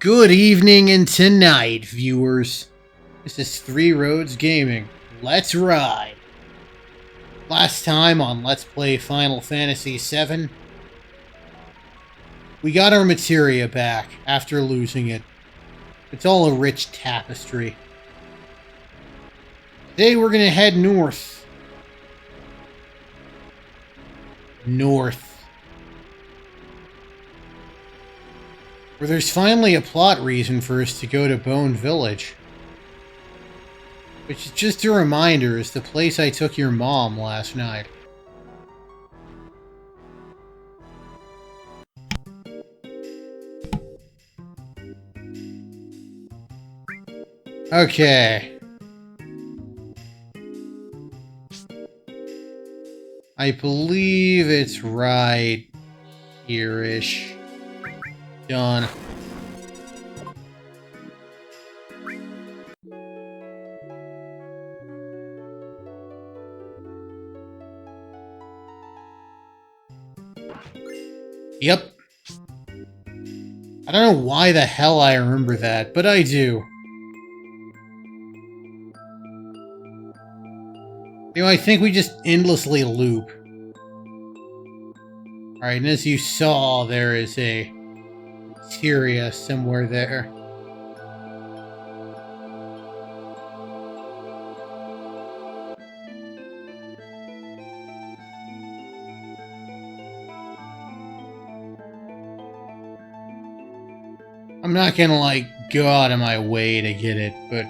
Good evening and tonight, viewers. This is Three Roads Gaming. Let's ride! Last time on Let's Play Final Fantasy VII, we got our materia back after losing it. It's all a rich tapestry. Today we're gonna head north. Where there's finally a plot reason for us to go to Bone Village. Which is just a reminder, is the place I took your mom last night. Okay. I believe it's right here-ish. Done. Yep. I don't know why the hell I remember that, but I do. You know, I think we just endlessly loop. Alright, and as you saw, there is a Syria somewhere there. I'm not gonna, like, go out of my way to get it, but...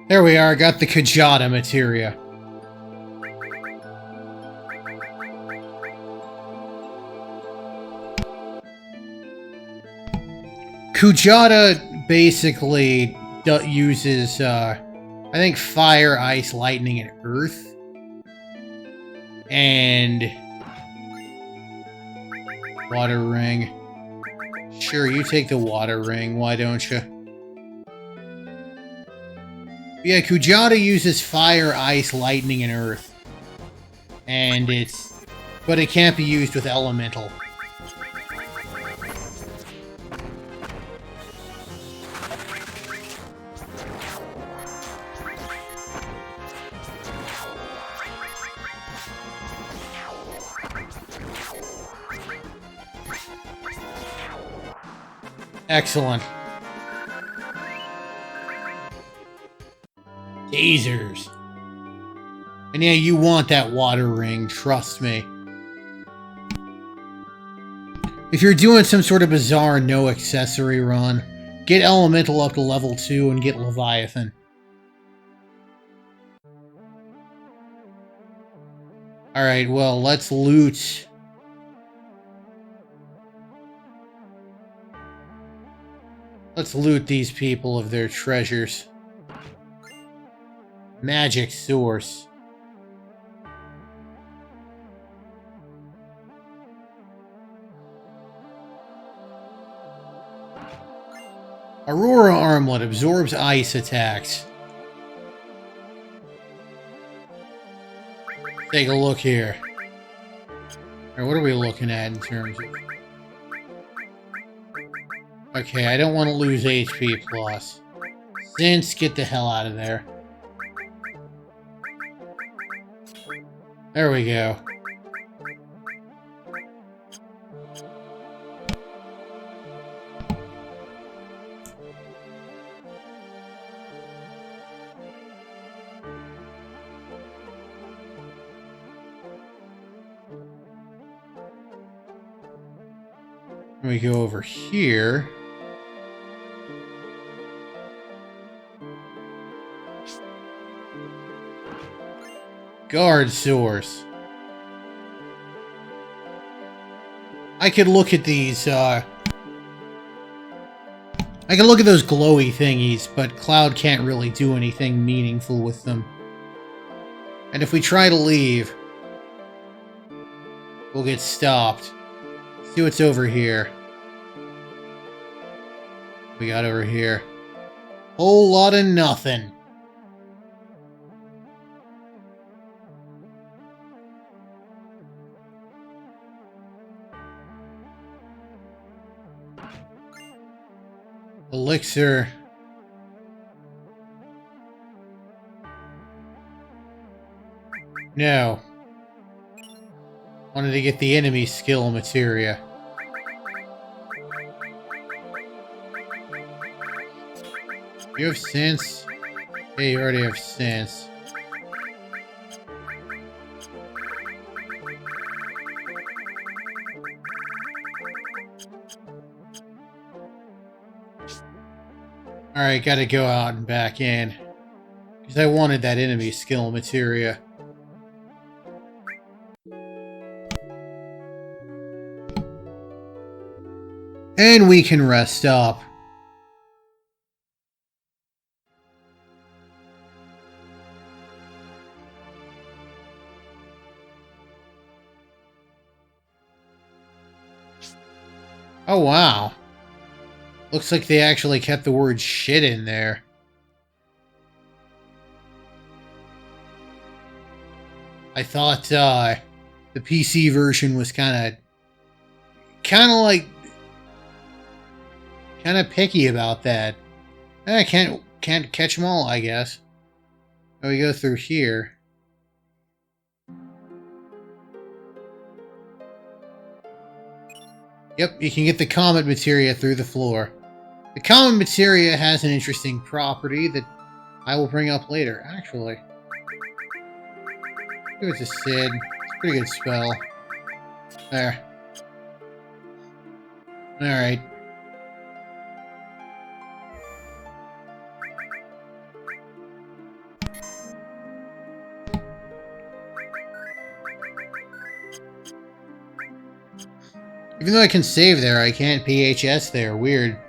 There we are, got the Kajata materia. Kujata basically uses, I think, fire, ice, lightning, and earth. And... water ring. Sure, you take the water ring, why don't you? Yeah, Kujata uses fire, ice, lightning, and earth. And it's... but it can't be used with elemental. Excellent. Tasers. And yeah, you want that water ring, trust me. If you're doing some sort of bizarre no accessory run, get Elemental up to level 2 and get Leviathan. Alright, well, let's loot. Let's loot these people of their treasures. Magic source. Aurora Armlet absorbs ice attacks. Take a look here. Alright, what are we looking at in terms of... Okay, I don't want to lose HP plus. Since, get the hell out of there. There we go. We go over here. Guard source. I could look at these, I could look at those glowy thingies, but Cloud can't really do anything meaningful with them. And if we try to leave, we'll get stopped. See what's over here. We got over here. Whole lot of nothing. Elixir. No. Wanted to get the enemy skill materia. You have sense? Hey, you already have sense. Alright, gotta go out and back in. Because I wanted that enemy skill materia. And we can rest up. Oh, wow. Looks like they actually kept the word shit in there. I thought the PC version was kind of picky about that. I can't catch them all, I guess. Oh, we go through here. Yep, you can get the comet materia through the floor. The comet materia has an interesting property that I will bring up later, actually. Give it to Sid. It's a pretty good spell. There. Alright. Even though I can save there, I can't PHS there. Weird.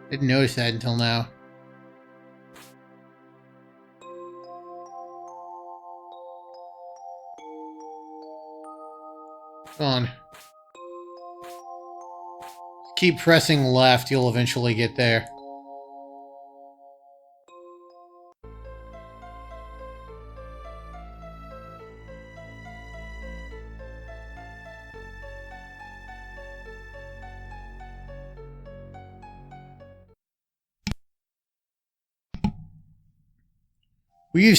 Didn't notice that until now. Come on. Keep pressing left, you'll eventually get there. We've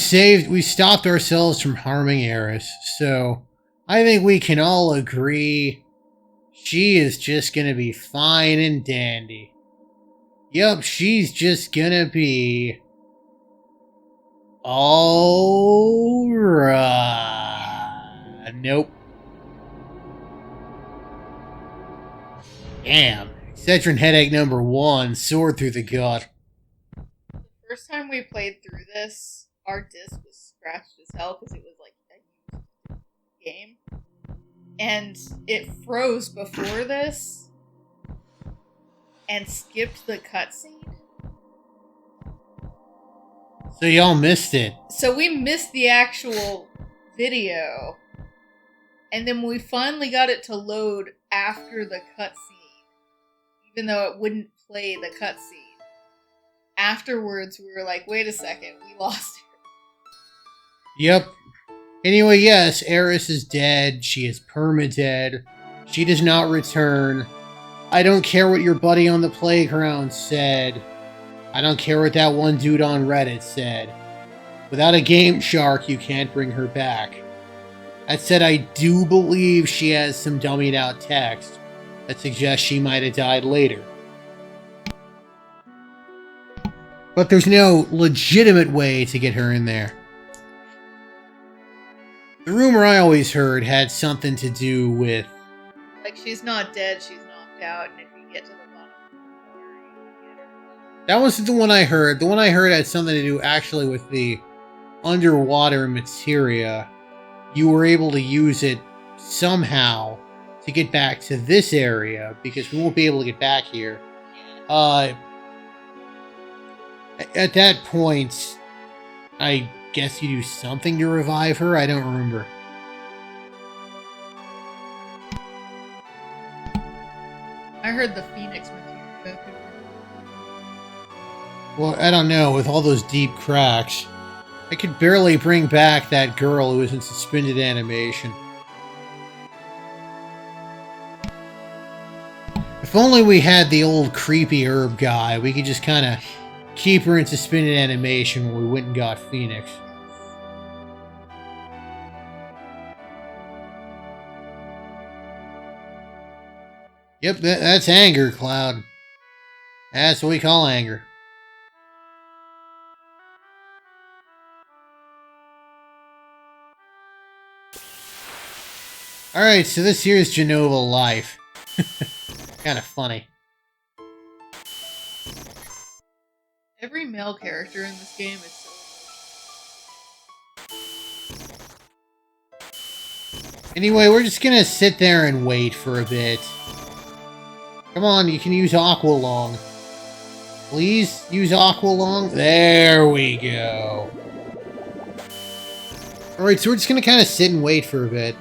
stopped ourselves from harming Aeris, so I think we can all agree she is just gonna be fine and dandy. Yup, she's just gonna be alright. Nope. Damn. Excedrin headache number 1, sword through the gut. First time we played through this, our disc was scratched as hell because it was like a used game. And it froze before this and skipped the cutscene. So y'all missed it. So we missed the actual video. And then we finally got it to load after the cutscene, even though it wouldn't play the cutscene. Afterwards, we were like, wait a second, we lost her. Yep. Anyway, yes, Aeris is dead. She is perma-dead. She does not return. I don't care what your buddy on the playground said. I don't care what that one dude on Reddit said. Without a game shark, you can't bring her back. That said, I do believe she has some dummied out text that suggests she might have died later. But there's no legitimate way to get her in there. The rumor I always heard had something to do with... Like, she's not dead, she's knocked out, and if you get to the bottom of the floor, you can get her. That wasn't the one I heard. The one I heard had something to do actually with the underwater materia. You were able to use it somehow to get back to this area, because we won't be able to get back here. At that point, I guess you do something to revive her? I don't remember. I heard the Phoenix material Well, I don't know. With all those deep cracks, I could barely bring back that girl who was in suspended animation. If only we had the old creepy herb guy, we could just kind of keep her in suspended animation when we went and got Phoenix. Yep, that's anger, Cloud. That's what we call anger. Alright, so this here is Genova Life. Kind of funny. Every male character in this game is so... Anyway, we're just gonna sit there and wait for a bit. Come on, you can use Aqualung. Please use Aqualung. There we go. Alright, so we're just gonna kind of sit and wait for a bit.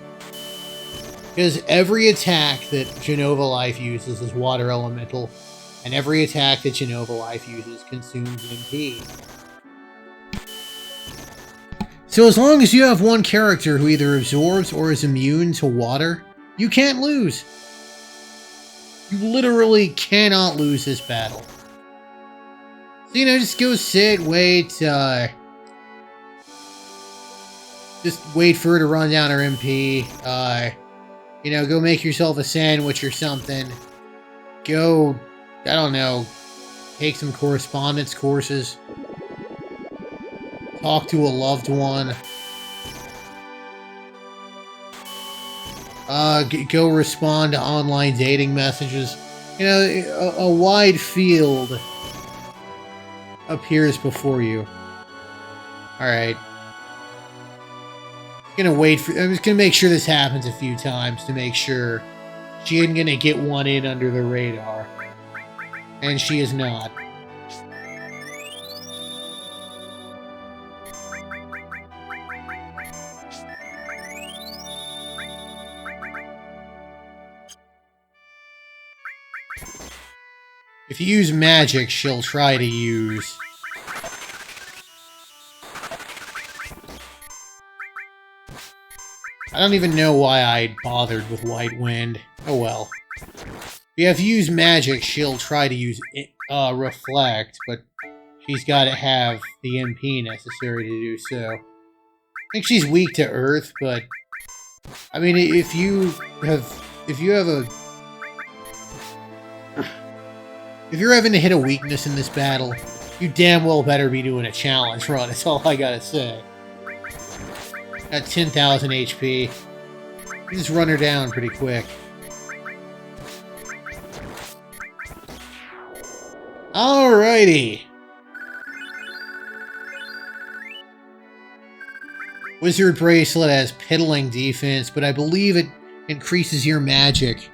Because every attack that Genova Life uses is water elemental. And every attack that Genova Life uses consumes MP. So as long as you have one character who either absorbs or is immune to water, you can't lose. You literally cannot lose this battle. So, you know, just go sit, wait, just wait for her to run down her MP. You know, go make yourself a sandwich or something. Go, I don't know, take some correspondence courses. Talk to a loved one. Go respond to online dating messages. You know, a wide field appears before you. Alright. I'm just gonna make sure this happens a few times to make sure she isn't gonna get one in under the radar. And she is not. If you use magic, she'll try to use... I don't even know why I bothered with White Wind. Oh well. If you use magic, she'll try to use Reflect, but she's got to have the MP necessary to do so. I think she's weak to Earth, but... I mean, if you're having to hit a weakness in this battle, you damn well better be doing a challenge run, that's all I gotta say. Got 10,000 HP. You just run her down pretty quick. Alrighty. Wizard Bracelet has piddling defense, but I believe it increases your magic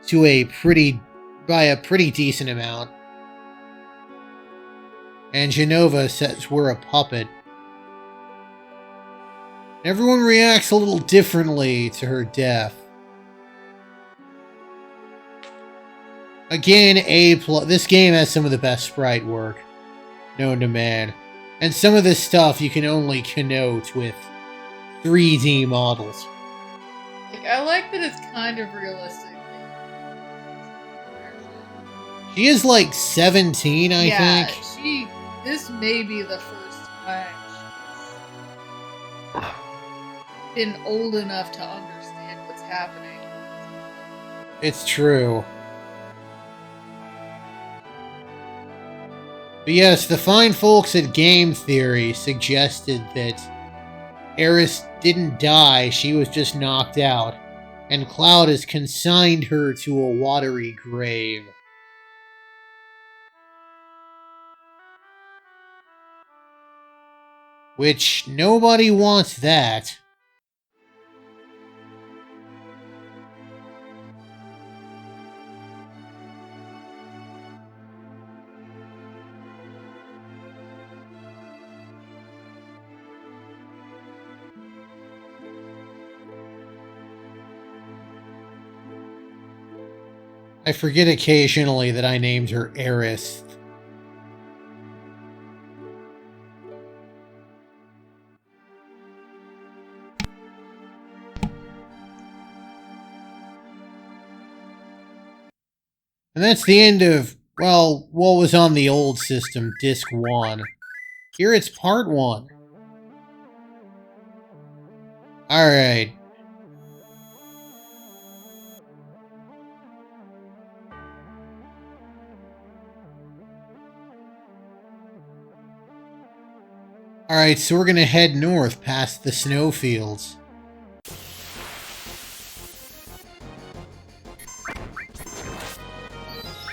to by a pretty decent amount. And Genova says we're a puppet. Everyone reacts a little differently to her death. Again, A+. This game has some of the best sprite work known to man. And some of this stuff you can only connote with 3D models. I like that it's kind of realistic. She is like 17, I think. Yeah, this may be the first time she's been old enough to understand what's happening. It's true. But yes, the fine folks at Game Theory suggested that Aeris didn't die, she was just knocked out, and Cloud has consigned her to a watery grave. Which, nobody wants that. I forget occasionally that I named her Aeris. And that's the end of, well, what was on the old system, Disc 1. Here it's Part 1. Alright. Alright, so we're gonna head north past the snowfields.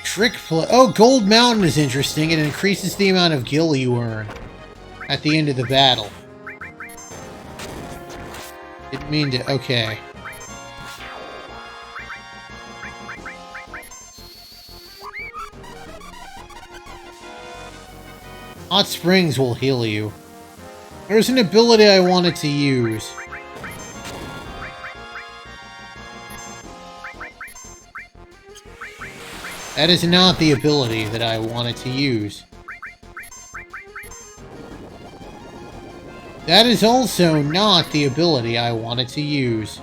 Trick play. Oh, Gold Mountain is interesting. It increases the amount of gil you earn at the end of the battle. Didn't mean to. Okay. Hot Springs will heal you. There's an ability I wanted to use. That is not the ability that I wanted to use. That is also not the ability I wanted to use.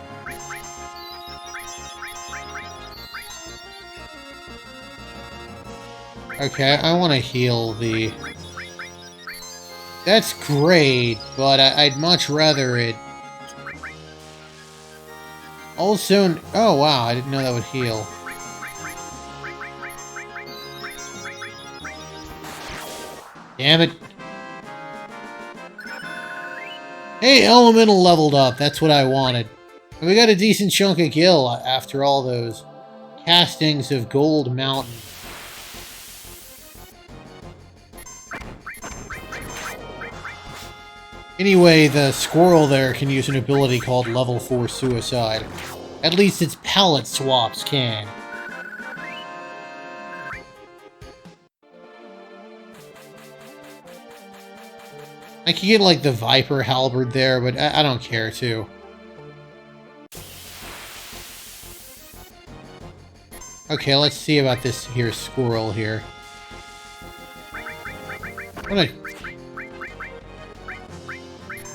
Okay, I want to heal the... That's great, but I'd much rather it... Also... Oh, wow, I didn't know that would heal. Damn it. Hey, Elemental leveled up. That's what I wanted. And we got a decent chunk of gil after all those castings of Gold Mountain. Anyway, the squirrel there can use an ability called Level 4 Suicide. At least its palette swaps can. I could get, like, the Viper Halberd there, but I don't care, too. Okay, let's see about this here squirrel here.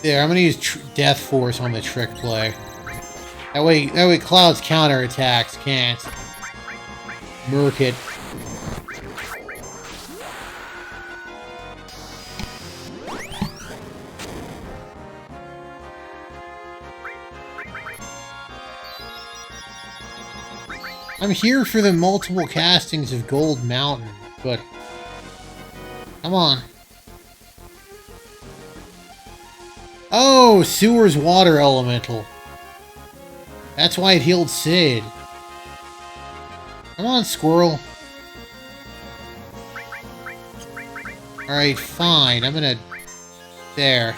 There, I'm gonna use Death Force on the trick play. That way Cloud's counterattacks can't murk it. I'm here for the multiple castings of Gold Mountain, but... Come on. Oh, Sewer's Water Elemental. That's why it healed Sid. Come on, squirrel. Alright, fine. I'm gonna... There.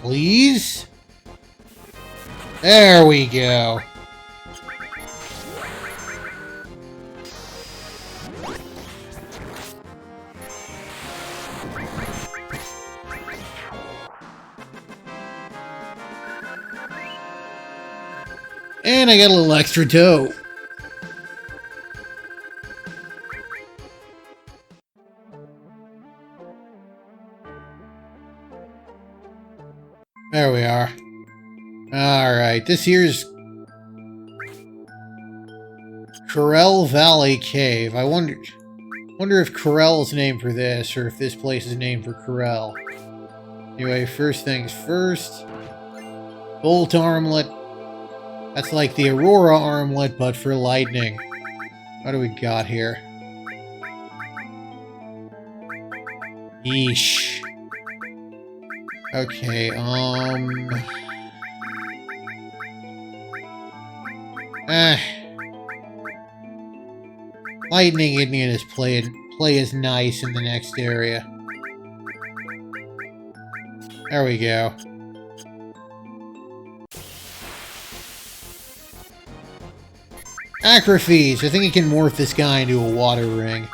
Please? There we go. And I got a little extra dough. There we are. Alright, this here's Corel Valley Cave. I wonder if Corel's named for this, or if this place is named for Corel. Anyway, first things first. Bolt Armlet. That's like the Aurora Armlet, but for lightning. What do we got here? Yeesh. Okay, Lightning isn't gonna play as nice in the next area. There we go. Acrophies. I think he can morph this guy into a water ring.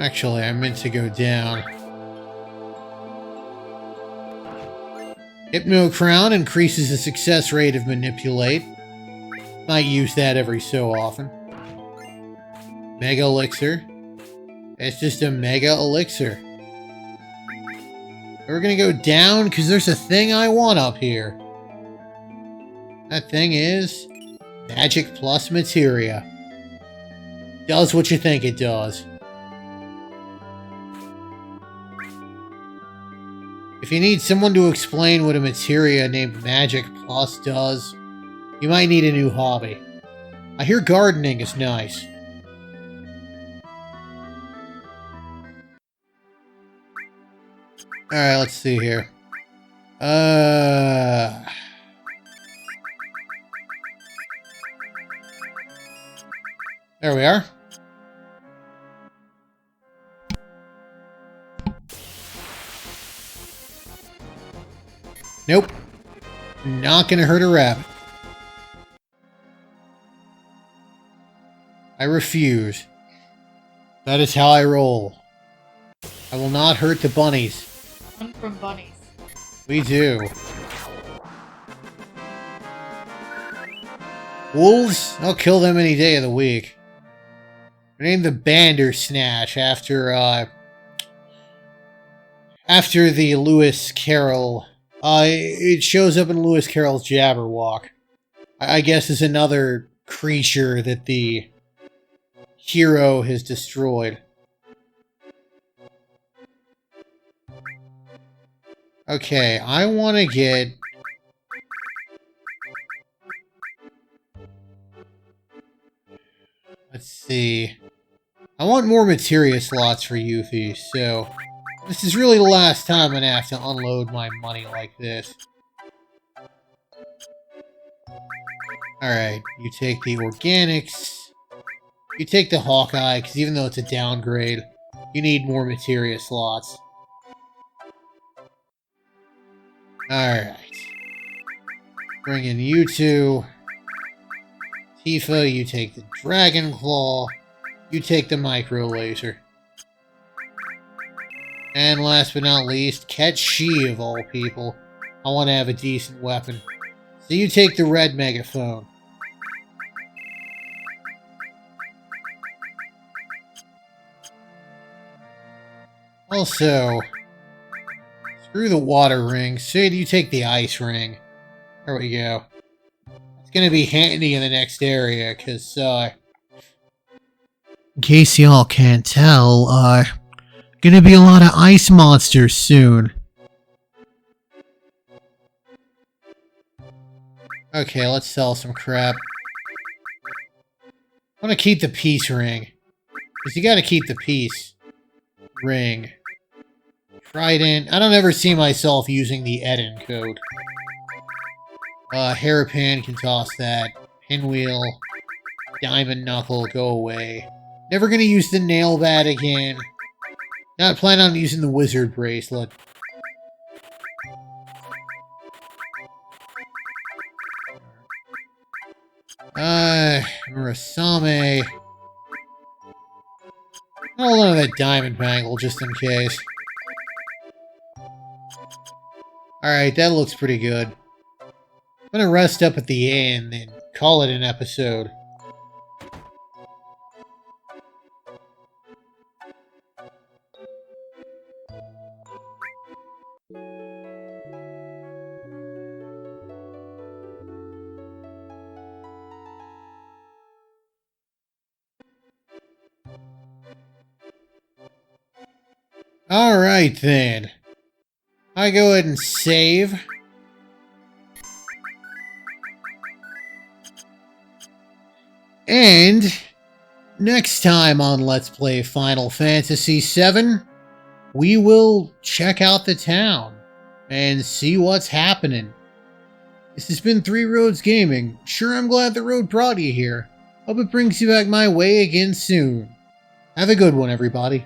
Actually, I meant to go down. Hypno Crown increases the success rate of Manipulate. Might use that every so often. Mega Elixir. It's just a Mega Elixir. We're gonna go down because there's a thing I want up here. That thing is Magic plus Materia. Does what you think it does. If you need someone to explain what a materia named Magic Plus does, you might need a new hobby. I hear gardening is nice. Alright, let's see here. There we are. Nope. Not gonna hurt a rabbit. I refuse. That is how I roll. I will not hurt the bunnies. Run from bunnies. We do. Wolves? I'll kill them any day of the week. They're named the Bandersnatch after the Lewis Carroll. It shows up in Lewis Carroll's Jabberwock. I guess is another creature that the hero has destroyed. Okay, I want to get... Let's see. I want more materia slots for Yuffie, so... This is really the last time I'm going to have to unload my money like this. Alright, you take the organics. You take the Hawkeye, because even though it's a downgrade, you need more materia slots. Alright. Bring in you two. Tifa, you take the Dragon Claw. You take the Micro Laser. And last but not least, Ketchi of all people. I want to have a decent weapon. So you take the red megaphone. Also, screw the water ring. Sid, you take the ice ring. There we go. It's gonna be handy in the next area, because, in case y'all can't tell, gonna be a lot of ice monsters soon. Okay, let's sell some crap. I want to keep the peace ring. Because you gotta keep the peace ring. Trident. I don't ever see myself using the Eden code. Hairpin can toss that. Pinwheel. Diamond Knuckle, go away. Never gonna use the Nail Bat again. Not planning on using the Wizard Bracelet. Murasame. Hold on to that Diamond Bangle, just in case. Alright, that looks pretty good. I'm gonna rest up at the inn and call it an episode. Alright then. I go ahead and save. And next time on Let's Play Final Fantasy VII, we will check out the town and see what's happening. This has been Three Roads Gaming. Sure, I'm glad the road brought you here. Hope it brings you back my way again soon. Have a good one, everybody.